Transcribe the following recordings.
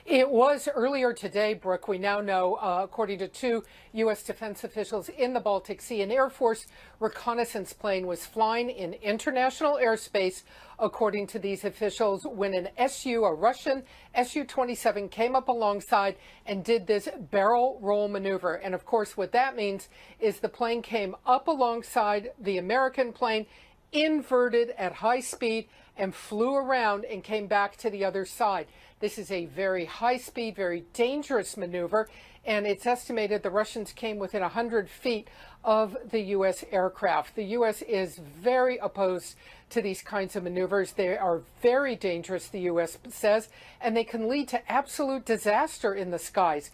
It was earlier today, Brooke. We now know, according to two U.S. defense officials in the Baltic Sea, an Air Force reconnaissance plane was flying in international airspace, according to these officials, when an a Russian Su-27 came up alongside and did this barrel roll maneuver. And of course, what that means is the plane came up alongside the American plane, inverted at high speed, and flew around and came back to the other side. This is a very high-speed, very dangerous maneuver, and it's estimated the Russians came within 100 feet of the U.S. aircraft. The U.S. is very opposed to these kinds of maneuvers. They are very dangerous, the U.S. says, and they can lead to absolute disaster in the skies.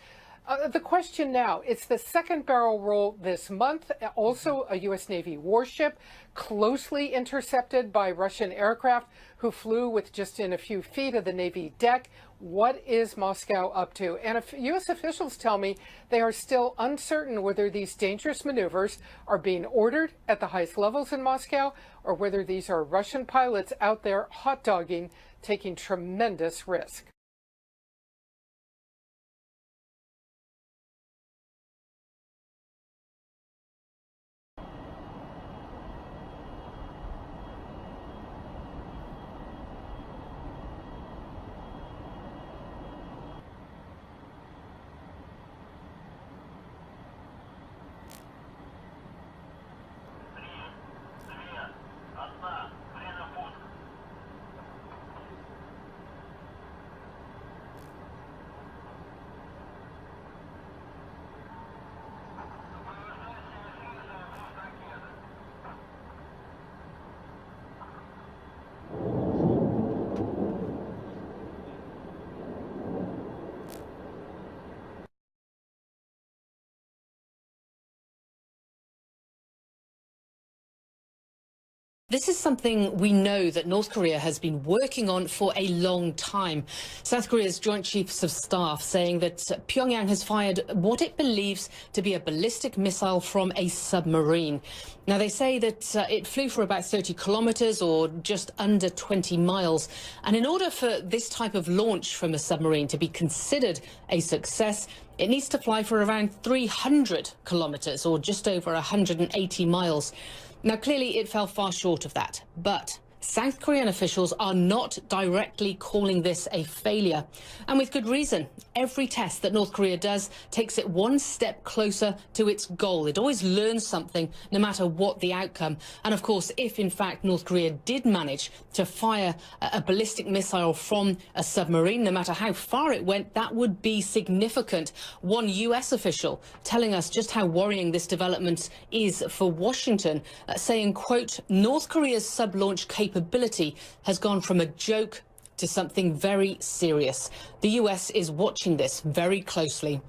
The question now, it's the second barrel roll this month, also a U.S. Navy warship closely intercepted by Russian aircraft who flew with just in a few feet of the Navy deck. What is Moscow up to? And if U.S. officials tell me they are still uncertain whether these dangerous maneuvers are being ordered at the highest levels in Moscow or whether these are Russian pilots out there hot-dogging, taking tremendous risk. This is something we know that North Korea has been working on for a long time. South Korea's Joint Chiefs of Staff saying that Pyongyang has fired what it believes to be a ballistic missile from a submarine. Now, they say that it flew for about 30 kilometers or just under 20 miles. And in order for this type of launch from a submarine to be considered a success, it needs to fly for around 300 kilometers or just over 180 miles. Now, clearly, it fell far short of that, but South Korean officials are not directly calling this a failure, and with good reason. Every test that North Korea does takes it one step closer to its goal. It always learns something, no matter what the outcome. And of course, if in fact North Korea did manage to fire a ballistic missile from a submarine, no matter how far it went, that would be significant. One US official telling us just how worrying this development is for Washington, saying, quote, North Korea's sub-launch capability has gone from a joke to something very serious. The US is watching this very closely.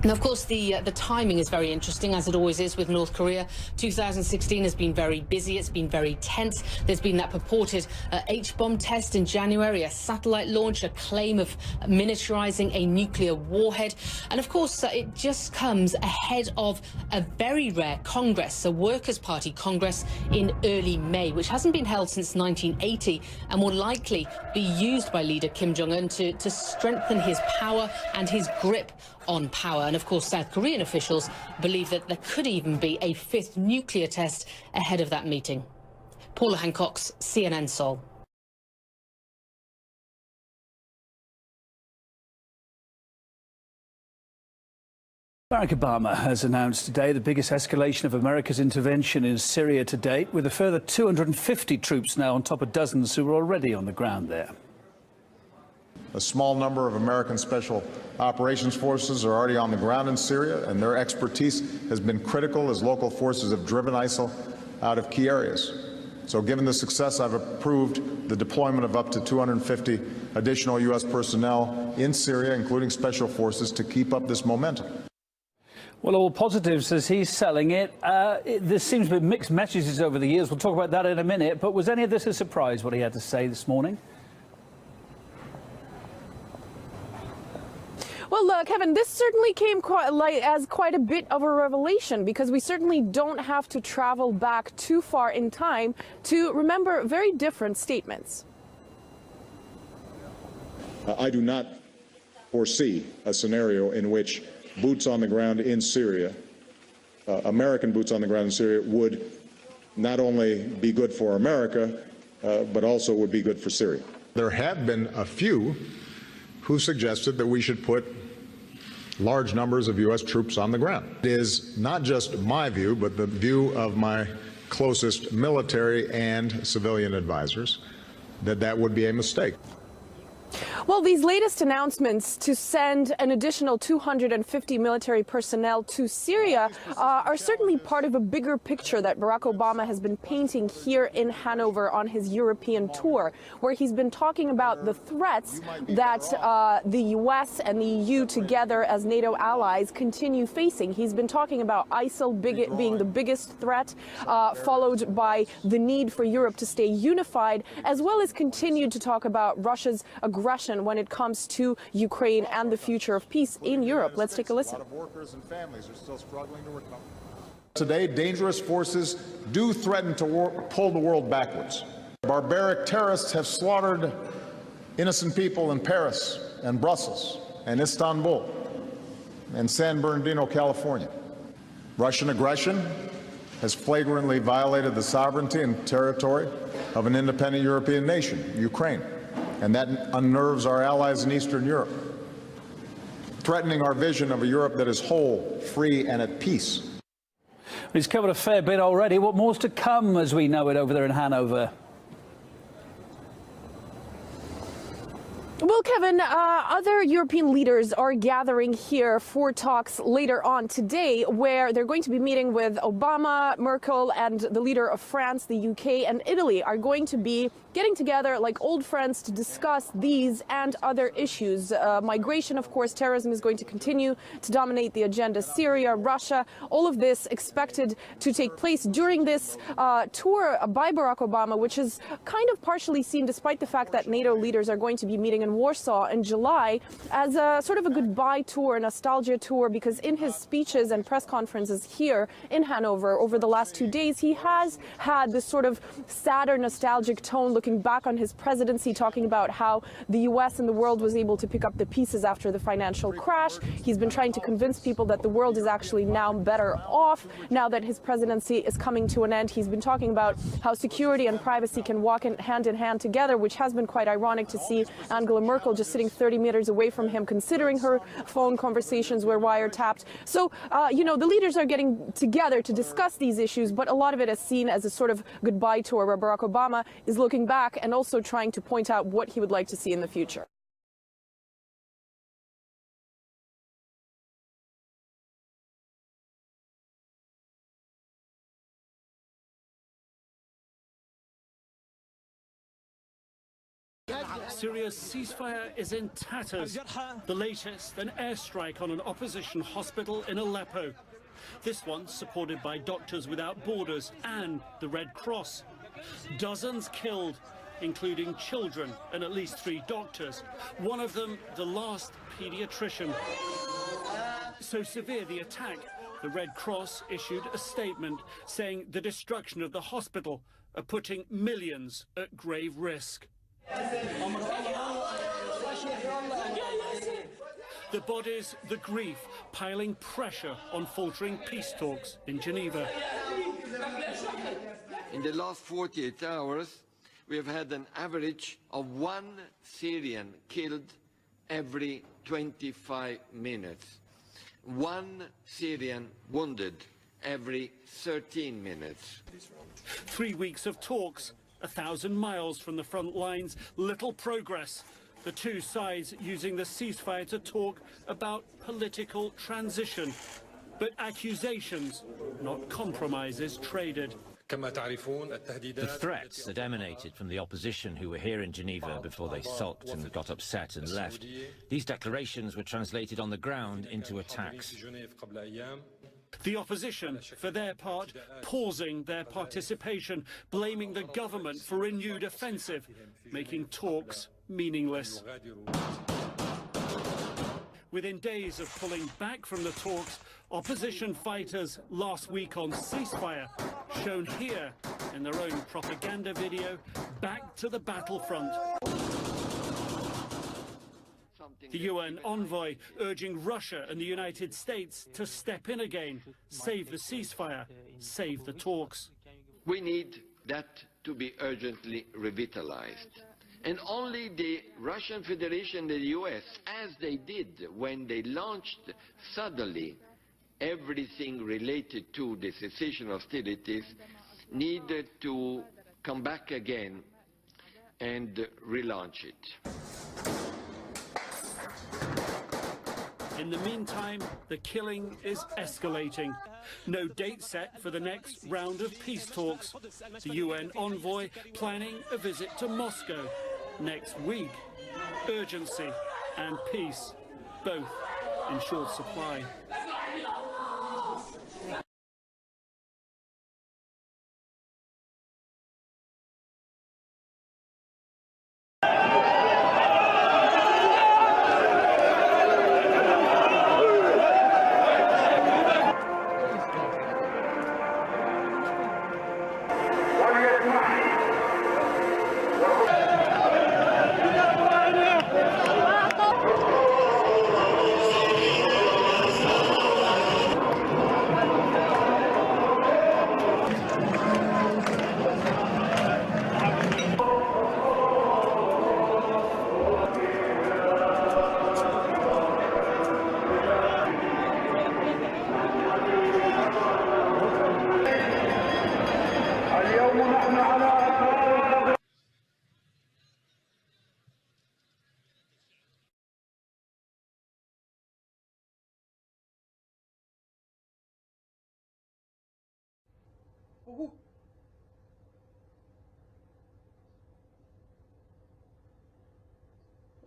And of course, the timing is very interesting, as it always is with North Korea. 2016 has been very busy. It's been very tense. There's been that purported H-bomb test in January, a satellite launch, a claim of miniaturizing a nuclear warhead. And of course, it just comes ahead of a very rare Congress, a Workers' Party Congress in early May, which hasn't been held since 1980 and will likely be used by leader Kim Jong-un to strengthen his power and his grip on power. And of course, South Korean officials believe that there could even be a fifth nuclear test ahead of that meeting. Paula Hancock's CNN Seoul. Barack Obama has announced today the biggest escalation of America's intervention in Syria to date, with a further 250 troops now on top of dozens who are already on the ground there. A small number of American Special Operations Forces are already on the ground in Syria, and their expertise has been critical as local forces have driven ISIL out of key areas. So given the success, I've approved the deployment of up to 250 additional U.S. personnel in Syria, including special forces, to keep up this momentum. Well, all positives as he's selling it. There seems to be mixed messages over the years. We'll talk about that in a minute. But was any of this a surprise, what he had to say this morning? Well, Kevin, this certainly came as quite a bit of a revelation, because we certainly don't have to travel back too far in time to remember very different statements. I do not foresee a scenario in which boots on the ground in Syria, American boots on the ground in Syria, would not only be good for America, but also would be good for Syria. There have been a few who suggested that we should put large numbers of U.S. troops on the ground. It is not just my view, but the view of my closest military and civilian advisors that that would be a mistake. Well, these latest announcements to send an additional 250 military personnel to Syria are certainly part of a bigger picture that Barack Obama has been painting here in Hanover on his European tour, where he's been talking about the threats that the U.S. and the EU together as NATO allies continue facing. He's been talking about ISIL being the biggest threat, followed by the need for Europe to stay unified, as well as continued to talk about Russia's aggression when it comes to Ukraine and the future of peace in Europe. Let's take a listen. Workers and families are still struggling to recover. Today, dangerous forces do threaten to pull the world backwards. Barbaric terrorists have slaughtered innocent people in Paris and Brussels and Istanbul and San Bernardino, California. Russian aggression has flagrantly violated the sovereignty and territory of an independent European nation, Ukraine. And that unnerves our allies in Eastern Europe, threatening our vision of a Europe that is whole, free, and at peace. He's covered a fair bit already. What more's to come as we know it over there in Hanover? Well, Kevin, other European leaders are gathering here for talks later on today, where they're going to be meeting with Obama, Merkel, and the leader of France, the UK, and Italy are going to be getting together like old friends to discuss these and other issues. Migration, of course, terrorism is going to continue to dominate the agenda. Syria, Russia, all of this expected to take place during this tour by Barack Obama, which is kind of partially seen, despite the fact that NATO leaders are going to be meeting in Warsaw in July, as a sort of a goodbye tour, a nostalgia tour, because in his speeches and press conferences here in Hanover over the last 2 days, he has had this sort of sadder, nostalgic tone, looking back on his presidency, talking about how the U.S. and the world was able to pick up the pieces after the financial crash. He's been trying to convince people that the world is actually now better off now that his presidency is coming to an end. He's been talking about how security and privacy can walk hand in hand together, which has been quite ironic to see Angela Merkel just sitting 30 meters away from him, considering her phone conversations were wiretapped. So, you know, the leaders are getting together to discuss these issues, but a lot of it is seen as a sort of goodbye tour where Barack Obama is looking back and also trying to point out what he would like to see in the future. Syria's ceasefire is in tatters. The latest, an airstrike on an opposition hospital in Aleppo. This one supported by Doctors Without Borders and the Red Cross. Dozens killed, including children and at least 3 doctors. One of them, the last pediatrician. So severe the attack, the Red Cross issued a statement saying the destruction of the hospital are putting millions at grave risk. The bodies, the grief, piling pressure on faltering peace talks in Geneva. In the last 48 hours, we have had an average of 1 Syrian killed every 25 minutes. 1 Syrian wounded every 13 minutes. 3 weeks of talks, 1,000 miles from the front lines, little progress. The two sides using the ceasefire to talk about political transition. But accusations, not compromises, traded. The threats that emanated from the opposition who were here in Geneva before they sulked and got upset and left, these declarations were translated on the ground into attacks. The opposition, for their part, pausing their participation, blaming the government for renewed offensive, making talks meaningless. Within days of pulling back from the talks, opposition fighters last week on ceasefire, shown here in their own propaganda video, back to the battlefront. The UN envoy urging Russia and the United States to step in again, save the ceasefire, save the talks. We need that to be urgently revitalized. And only the Russian Federation and the US, as they did when they launched suddenly everything related to the cessation hostilities, needed to come back again and relaunch it. In the meantime, the killing is escalating. No date set for the next round of peace talks. The UN envoy planning a visit to Moscow next week. Urgency and peace, both in short supply.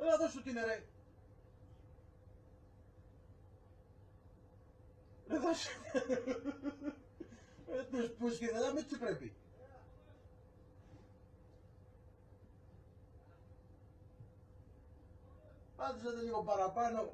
Έλα δώσου την ρε. Ρε δώσου. Πως και δεν έτσι πρέπει. Πάντησε λίγο παραπάνω.